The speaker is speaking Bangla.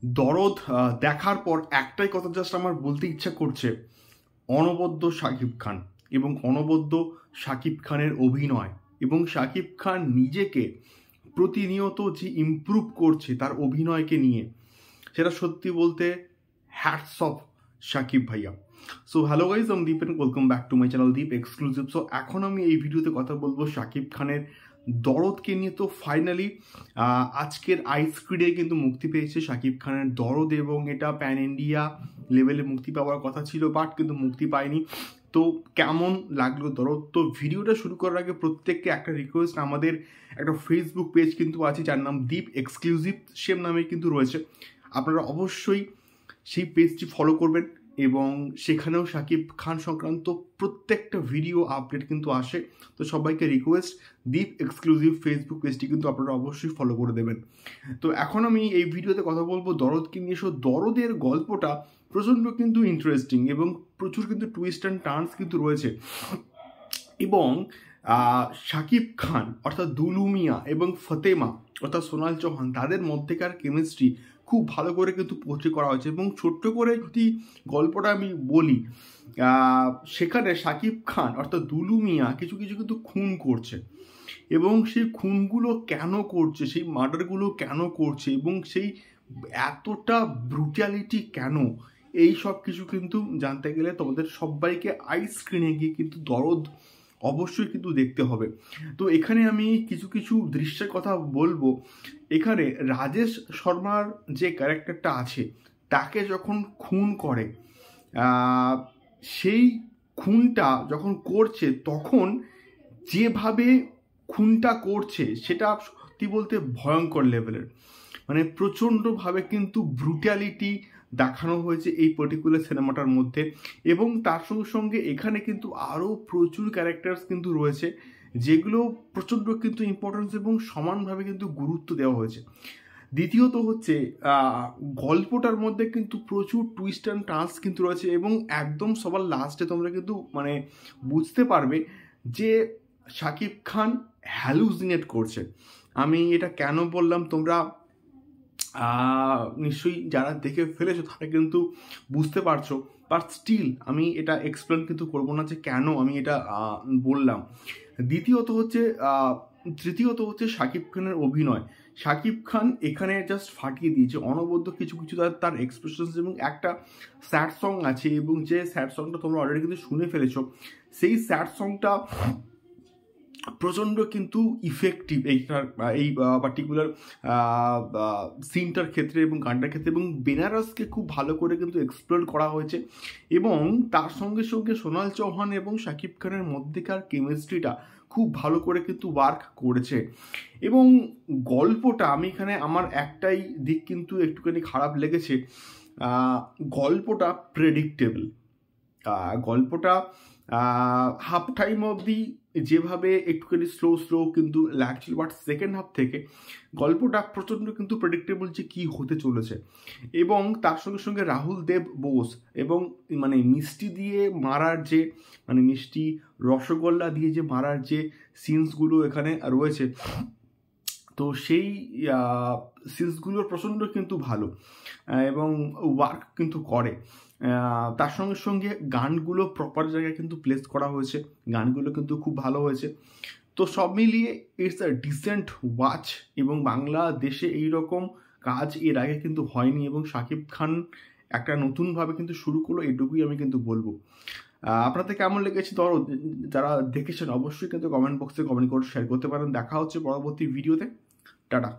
দরদ দেখার পর একটাই কথা জাস্ট আমার বলতে ইচ্ছা করছে, অনবদ্য শাকিব খান এবং অনবদ্য শাকিব খানের অভিনয় এবং শাকিব খান নিজেকে প্রতিনিয়ত যে ইমপ্রুভ করছে তার অভিনয়কে নিয়ে, সেটা সত্যি বলতে হ্যাটস অফ শাকিব ভাইয়া। সো হ্যালো গাইজ, আমি Deep and welcome back to my channel Deep exclusive. So এখন আমি এই ভিডিওতে কথা বলবো শাকিব খানের দরদকে নিয়ে। তো ফাইনালি আজকের আইস্ক্রিনে কিন্তু মুক্তি পেয়েছে শাকিব খানের দরদ এবং এটা প্যান ইন্ডিয়া লেভেলে মুক্তি পাওয়ার কথা ছিল, বাট কিন্তু মুক্তি পায়নি। তো কেমন লাগলো দরদ? তো ভিডিওটা শুরু করার আগে প্রত্যেককে একটা রিকোয়েস্ট, আমাদের একটা ফেসবুক পেজ কিন্তু আছে যার নাম দীপ এক্সক্লুসিভ, সেম নামে কিন্তু রয়েছে। আপনারা অবশ্যই সেই পেজটি ফলো করবেন এবং সেখানেও শাকিব খান সংক্রান্ত প্রত্যেকটা ভিডিও আপডেট কিন্তু আসে। তো সবাইকে রিকোয়েস্ট, দীপ এক্সক্লুসিভ ফেসবুক পেজটি কিন্তু আপনারা অবশ্যই ফলো করে দেবেন। তো এখন আমি এই ভিডিওতে কথা বলবো দরদকে নিয়ে। সো দরদের গল্পটা প্রচণ্ড কিন্তু ইন্টারেস্টিং এবং প্রচুর কিন্তু টুইস্ট অ্যান্ড টার্নস কিন্তু রয়েছে। এবং শাকিব খান অর্থাৎ দুলু মিয়া এবং ফতেমা অর্থাৎ সোনাল চৌহান, তাদের মধ্যেকার কেমিস্ট্রি খুব ভালো করে কিন্তু পোট্রে করা হয়েছে। এবং ছোট্ট করে যদি গল্পটা আমি বলি, সেখানে শাকিব খান অর্থাৎ দুলু মিয়া কিছু কিছু কিন্তু খুন করছে এবং সেই খুনগুলো কেন করছে, সেই মার্ডারগুলো কেন করছে এবং সেই এতটা ব্রুটালিটি কেন, এই সব কিছু কিন্তু জানতে গেলে তোমাদের সবাইকে স্ক্রিনে গিয়ে কিন্তু দরদ অবশ্যই কিন্তু দেখতে হবে। তো এখানে আমি কিছু কিছু দৃশ্যের কথা বলবো। এখানে রাজেশ শর্মার যে ক্যারেক্টারটা আছে, তাকে যখন খুন করে, সেই খুনটা যখন করছে তখন যেভাবে খুনটা করছে সেটা সত্যি বলতে ভয়ঙ্কর লেভেলের, মানে প্রচণ্ডভাবে কিন্তু ব্রুটালিটি দেখানো হয়েছে এই পার্টিকুলার সিনেমাটার মধ্যে। এবং তার সঙ্গে সঙ্গে এখানে কিন্তু আরও প্রচুর ক্যারেক্টার্স কিন্তু রয়েছে যেগুলো প্রচণ্ড কিন্তু ইম্পর্টেন্স এবং সমানভাবে কিন্তু গুরুত্ব দেওয়া হয়েছে। দ্বিতীয়ত হচ্ছে গল্পটার মধ্যে কিন্তু প্রচুর টুইস্ট অ্যান্ড টার্নস কিন্তু রয়েছে এবং একদম সবার লাস্টে তোমরা কিন্তু মানে বুঝতে পারবে যে শাকিব খান হ্যালুসিনেট করছে। আমি এটা কেন বললাম তোমরা নিশ্চয়ই যারা দেখে ফেলেছো তারা কিন্তু বুঝতে পারছো, বাট স্টিল আমি এটা এক্সপ্লেন কিন্তু করবো না যে কেন আমি এটা বললাম। তৃতীয়ত হচ্ছে শাকিব খানের অভিনয়। শাকিব খান এখানে জাস্ট ফাটিয়ে দিয়েছে, অনবদ্য কিছু কিছু তার এক্সপ্রেশনস এবং একটা স্যাড সং আছে এবং যে স্যাড সংটা তোমরা অলরেডি কিন্তু শুনে ফেলেছো, সেই স্যাড সংটা প্রচণ্ড কিন্তু ইফেক্টিভ এই পার্টিকুলার সিনটার ক্ষেত্রে এবং গানটার ক্ষেত্রে। এবং বেনারসকে খুব ভালো করে কিন্তু এক্সপ্লোর করা হয়েছে এবং তার সঙ্গে সঙ্গে সোনাল চৌহান এবং শাকিব খানের মধ্যেকার কেমিস্ট্রিটা খুব ভালো করে কিন্তু ওয়ার্ক করেছে। এবং গল্পটা, আমি এখানে আমার একটাই দিক কিন্তু একটুখানি খারাপ লেগেছে, গল্পটা প্রেডিক্টেবল। গল্পটা হাফ টাইম অবধি যেভাবে একটুখানি স্লো কিন্তু লাগছিল, বাট সেকেন্ড হাফ থেকে গল্পটা প্রচণ্ড কিন্তু প্রেডিক্টেবল যে কী হতে চলেছে। এবং তার সঙ্গে সঙ্গে রাহুল দেব বোস এবং মানে মিষ্টি দিয়ে মারার যে, মানে মিষ্টি রসগোল্লা দিয়ে যে মারার যে সিনসগুলো এখানে রয়েছে, তো সেই সিনসগুলোর প্রচণ্ড কিন্তু ভালো এবং ওয়ার্ক কিন্তু করে। তার সঙ্গে সঙ্গে গানগুলো প্রপার জায়গায় কিন্তু প্লেস করা হয়েছে, গানগুলো কিন্তু খুব ভালো হয়েছে। তো সব মিলিয়ে ইটস আ ডিসেন্ট ওয়াচ এবং বাংলাদেশে এইরকম কাজ এর আগে কিন্তু হয়নি এবং শাকিব খান একটা নতুনভাবে কিন্তু শুরু করলো, এটুকুই আমি কিন্তু বলবো। আপনাদের কেমন লেগেছে ধরো, যারা দেখেছেন অবশ্যই কিন্তু কমেন্ট বক্সে কমেন্ট করে শেয়ার করতে পারেন। দেখা হচ্ছে পরবর্তী ভিডিওতে। টাটা।